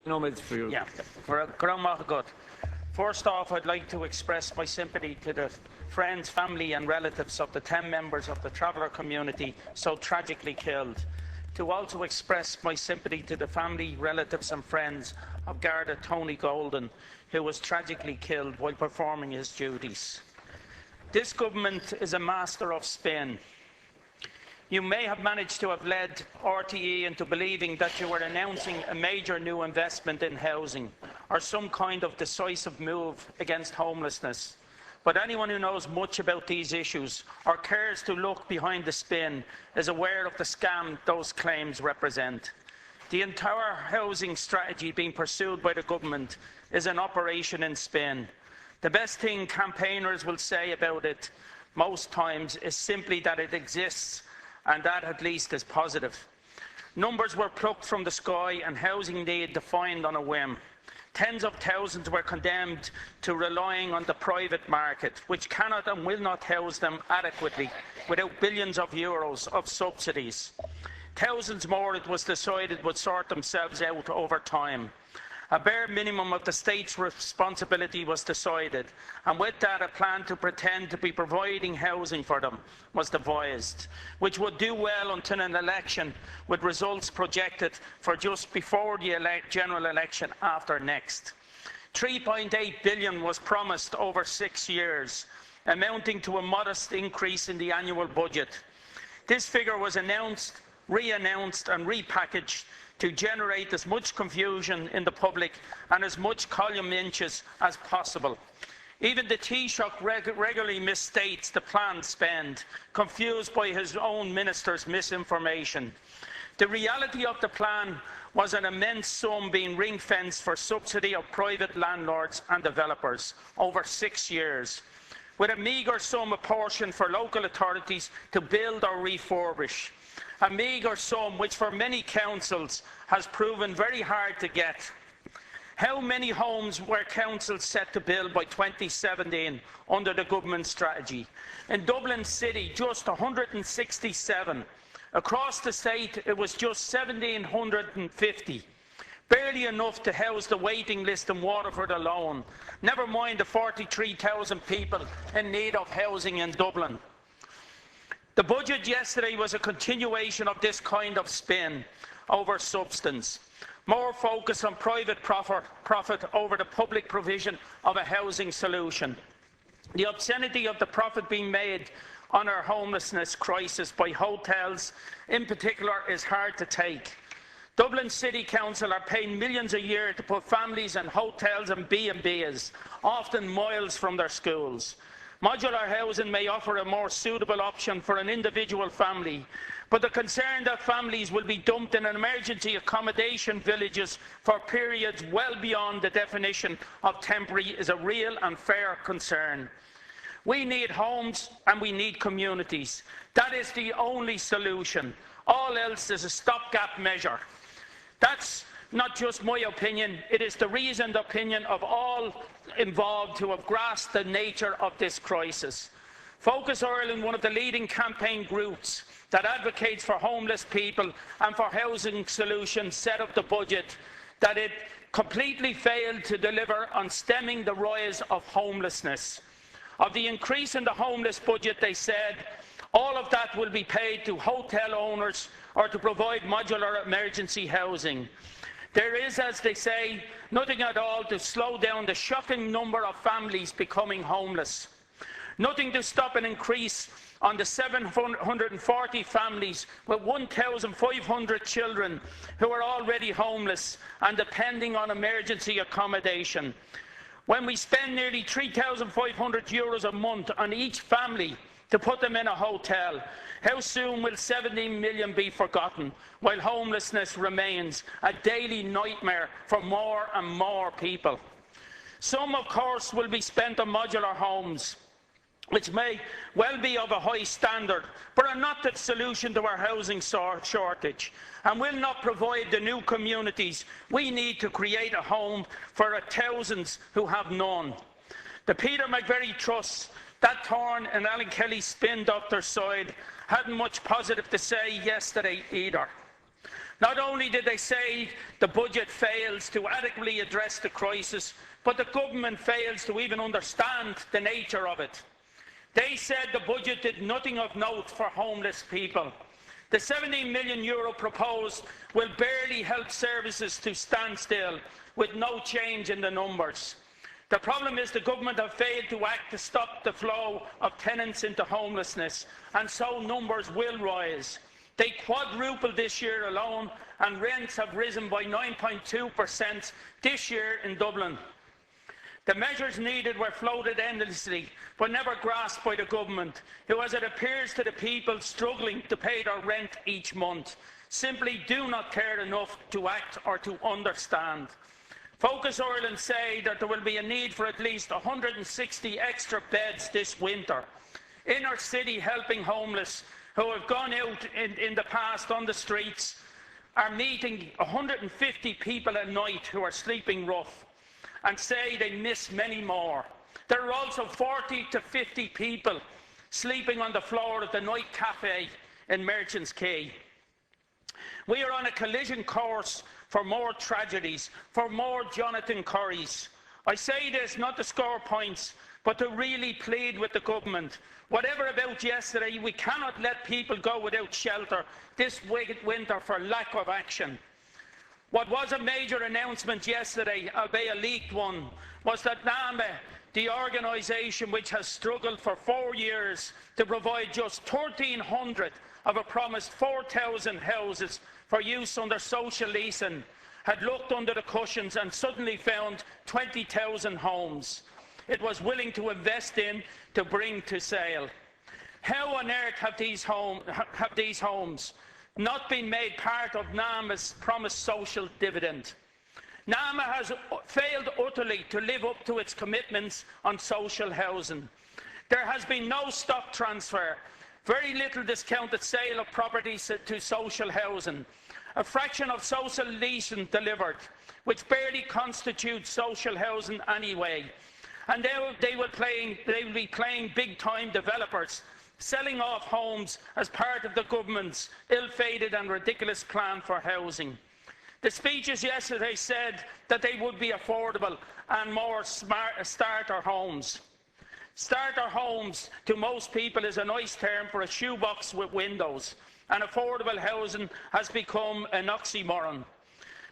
No minutes for you. Yeah, first off, I'd like to express my sympathy to the friends, family and relatives of the 10 members of the traveller community so tragically killed. To also express my sympathy to the family, relatives and friends of Garda Tony Golden, who was tragically killed while performing his duties. This government is a master of spin. You may have managed to have led RTE into believing that you were announcing a major new investment in housing or some kind of decisive move against homelessness. But anyone who knows much about these issues or cares to look behind the spin is aware of the scam those claims represent. The entire housing strategy being pursued by the government is an operation in spin. The best thing campaigners will say about it most times is simply that it exists, and that at least is positive. Numbers were plucked from the sky and housing need defined on a whim. Tens of thousands were condemned to relying on the private market, which cannot and will not house them adequately without billions of euros of subsidies. Thousands more, it was decided, would sort themselves out over time. A bare minimum of the state's responsibility was decided, and with that a plan to pretend to be providing housing for them was devised, which would do well until an election with results projected for just before the general election after next. 3.8 billion was promised over 6 years, amounting to a modest increase in the annual budget. This figure was announced, re-announced and repackaged to generate as much confusion in the public and as much column inches as possible. Even the Taoiseach regularly misstates the planned spend, confused by his own minister's misinformation. The reality of the plan was an immense sum being ring-fenced for subsidy of private landlords and developers over 6 years, with a meagre sum apportioned for local authorities to build or refurbish. A meagre sum which for many councils has proven very hard to get. How many homes were councils set to build by 2017 under the government strategy? In Dublin City, just 167. Across the state, it was just 1,750. Barely enough to house the waiting list in Waterford alone. Never mind the 43,000 people in need of housing in Dublin. The budget yesterday was a continuation of this kind of spin over substance. More focus on private profit over the public provision of a housing solution. The obscenity of the profit being made on our homelessness crisis by hotels in particular is hard to take. Dublin City Council are paying millions a year to put families in hotels and B&Bs, often miles from their schools. Modular housing may offer a more suitable option for an individual family, but the concern that families will be dumped in emergency accommodation villages for periods well beyond the definition of temporary is a real and fair concern. We need homes and we need communities. That is the only solution. All else is a stopgap measure. That's not just my opinion, it is the reasoned opinion of all involved who have grasped the nature of this crisis. Focus Ireland, one of the leading campaign groups that advocates for homeless people and for housing solutions, set up the budget that it completely failed to deliver on stemming the rise of homelessness. Of the increase in the homeless budget, they said, all of that will be paid to hotel owners or to provide modular emergency housing. There is, as they say, nothing at all to slow down the shocking number of families becoming homeless. Nothing to stop an increase on the 740 families with 1,500 children who are already homeless and depending on emergency accommodation. When we spend nearly €3,500 a month on each family to put them in a hotel, how soon will 17 million be forgotten while homelessness remains a daily nightmare for more and more people? Some, of course, will be spent on modular homes, which may well be of a high standard, but are not the solution to our housing shortage and will not provide the new communities we need to create a home for the thousands who have none. The Peter McVerry Trust, that thorn in Alan Kelly's spin doctor's side, hadn't much positive to say yesterday either. Not only did they say the budget fails to adequately address the crisis, but the government fails to even understand the nature of it. They said the budget did nothing of note for homeless people. The €17 million proposed will barely help services to stand still, with no change in the numbers. The problem is the government have failed to act to stop the flow of tenants into homelessness, and so numbers will rise. They quadrupled this year alone, and rents have risen by 9.2% this year in Dublin. The measures needed were floated endlessly, but never grasped by the government, who, as it appears to the people struggling to pay their rent each month, simply do not care enough to act or to understand. Focus Ireland say that there will be a need for at least 160 extra beds this winter. Inner city helping homeless who have gone out in the past on the streets are meeting 150 people a night who are sleeping rough, and say they miss many more. There are also 40 to 50 people sleeping on the floor of the night cafe in Merchants Quay. We are on a collision course for more tragedies, for more Jonathan Currys. I say this not to score points, but to really plead with the government. Whatever about yesterday, we cannot let people go without shelter this winter for lack of action. What was a major announcement yesterday, albeit a leaked one, was that NAMA, the organisation which has struggled for 4 years to provide just 1,300 of a promised 4,000 houses for use under social leasing, had looked under the cushions and suddenly found 20,000 homes it was willing to invest in to bring to sale. How on earth have these homes not been made part of NAMA's promised social dividend? NAMA has failed utterly to live up to its commitments on social housing. There has been no stock transfer, very little discounted sale of properties to social housing, a fraction of social leasing delivered, which barely constitutes social housing anyway. And they will be playing big-time developers, selling off homes as part of the government's ill-fated and ridiculous plan for housing. The speeches yesterday said that they would be affordable and more starter homes. Starter homes, to most people, is a nice term for a shoebox with windows, and affordable housing has become an oxymoron.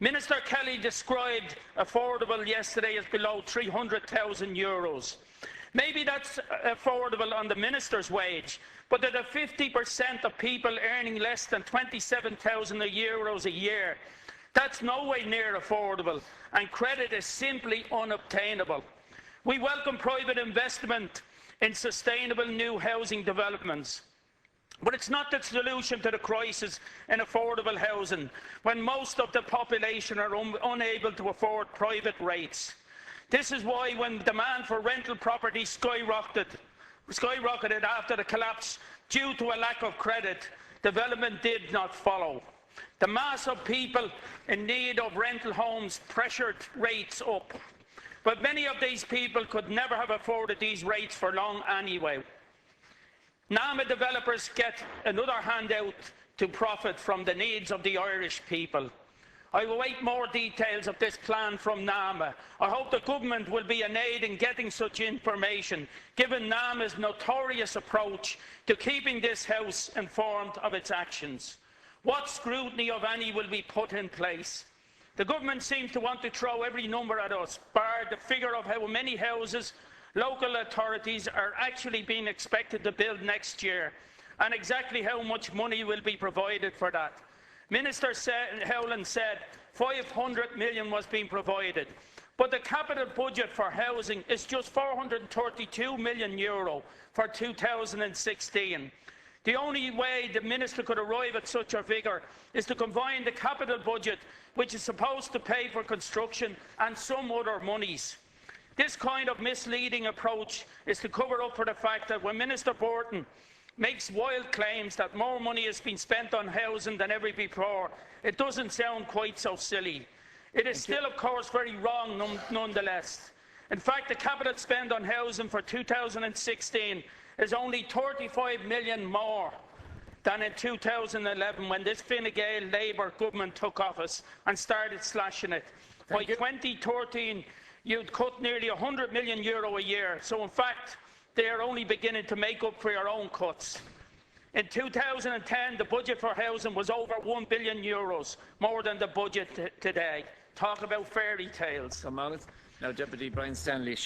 Minister Kelly described affordable yesterday as below €300,000. Maybe that's affordable on the minister's wage, but to the 50% of people earning less than €27,000 a year, that's no way near affordable, and credit is simply unobtainable. We welcome private investment in sustainable new housing developments, but it's not the solution to the crisis in affordable housing when most of the population are unable to afford private rates. This is why when demand for rental property skyrocketed after the collapse due to a lack of credit, development did not follow. The mass of people in need of rental homes pressured rates up, but many of these people could never have afforded these rates for long anyway. NAMA developers get another handout to profit from the needs of the Irish people. I await more details of this plan from NAMA. I hope the government will be an aid in getting such information, given NAMA's notorious approach to keeping this House informed of its actions. What scrutiny, of any, will be put in place? The government seems to want to throw every number at us, bar the figure of how many houses local authorities are actually being expected to build next year, and exactly how much money will be provided for that. Minister Howland said 500 million was being provided, but the capital budget for housing is just €432 million for 2016. The only way the minister could arrive at such a figure is to combine the capital budget, which is supposed to pay for construction, and some other monies. This kind of misleading approach is to cover up for the fact that when Minister Burton makes wild claims that more money has been spent on housing than ever before, it doesn't sound quite so silly. It is still, of course, very wrong nonetheless. In fact, the capital spend on housing for 2016 is only 35 million more than in 2011 when this Fine Gael Labour government took office and started slashing it. By 2013, you'd cut nearly €100 million a year. So, in fact, they are only beginning to make up for your own cuts. In 2010, the budget for housing was over €1 billion, more than the budget today. Talk about fairy tales. Now, Deputy Brian Stanley.